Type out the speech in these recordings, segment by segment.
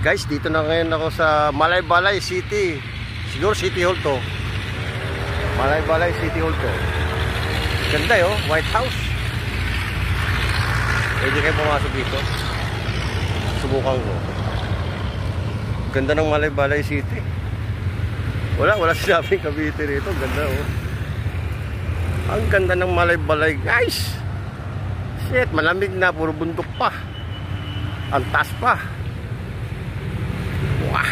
Guys, dito na ngayon ako sa Malaybalay City. Siguro City Hall to. Malaybalay City Hall to. Ganda yo, White House. Pwede kayo pumasok dito. Subukan ko. Ganda ng Malaybalay City. Wala sinabing Cavite rito. Ganda oh. Ang ganda ng Malaybalay guys. Shit, malamig na, puro bundok pa. Ang taas pa. Wah.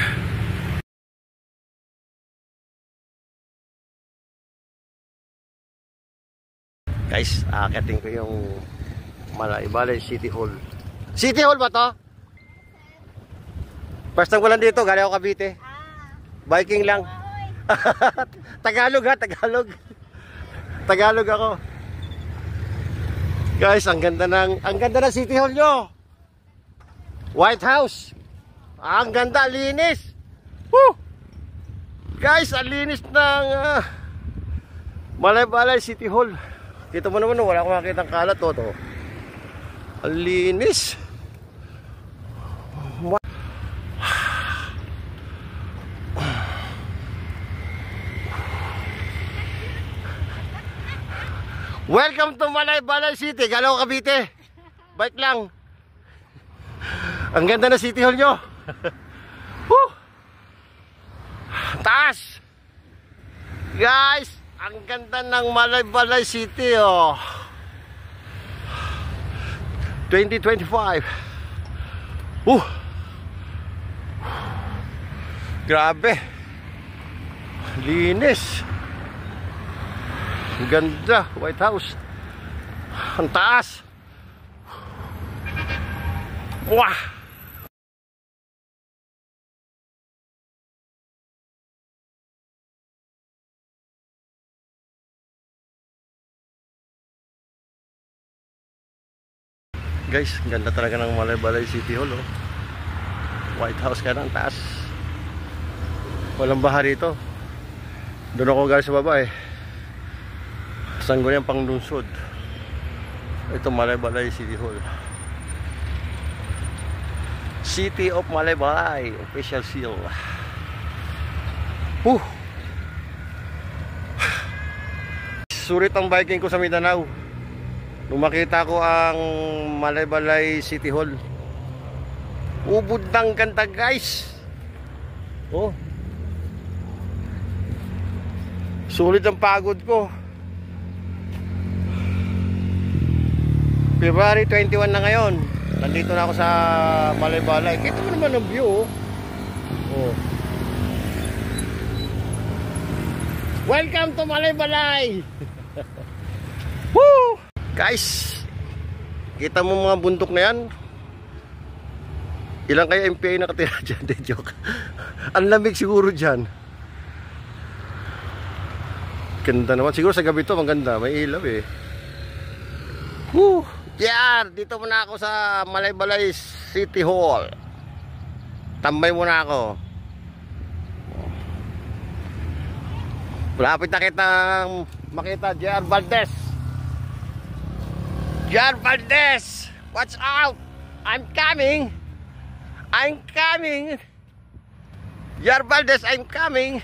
Guys, akitin ko yung Malaybalay City Hall. City Hall ba to? First time ko lang dito, galing ako Cavite. Biking lang. Tagalog ha, Tagalog. Tagalog ako. Guys, ang ganda ng City Hall nyo. White House. Ang ganda, linis. Woo! Guys, ang linis ng Malaybalay City Hall. Kita mo naman, wala akong makikita ng kalat to. Ang linis. Welcome to Malaybalay City. Galaw Cavite. Bike lang. Ang ganda na City Hall nyo. Woo! Taas. Guys, ang ganda ng Malaybalay City oh. 2025. Grabe. Linis. Ang ganda, White House. Ang taas. Wah. Guys, ganda talaga ng Malaybalay City Hall oh. White House ka na, ang taas. Walang baha rito. Doon ako galing sa baba eh. Sangguniang panglunsod. Ito Malaybalay City Hall. City of Malaybalay official seal. Sulit ang biking ko sa Mindanao nung makita ko ang Malaybalay City Hall. Ubod ng ganda guys. Oh. Sulit ang pagod ko. February 21 na ngayon. Nandito na ako sa Malaybalay. Kita mo naman ang view oh. Welcome to Malaybalay. Woo! Guys, kita mo mga bundok na yan. Ilang kaya MPA nakatira dyan? De joke. Ang lamig siguro dyan. Ganda naman. Siguro sa gabi to maganda. May ilaw eh. Woo! Yan, dito muna ako sa Malaybalay City Hall. Tambay muna ako. Malapit na kitang makita JR Valdez. JR Valdez, watch out! I'm coming. I'm coming. JR Valdez, I'm coming.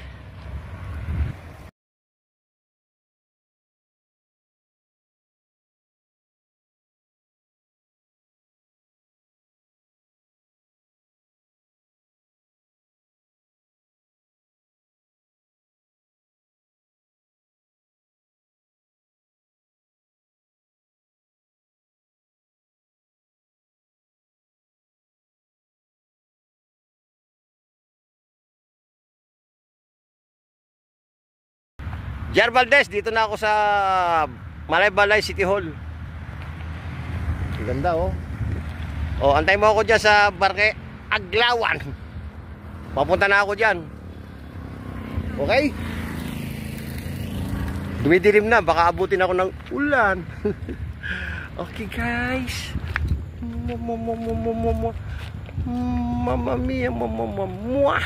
JR Valdez, dito na ako sa Malaybalay City Hall. Ganda oh. Oh, antay mo ako dyan sa Barke Aglawan. Papunta na ako dyan. Okay? Dumidilim na, baka abutin ako ng ulan. Okay guys. Mamma mia, mamma.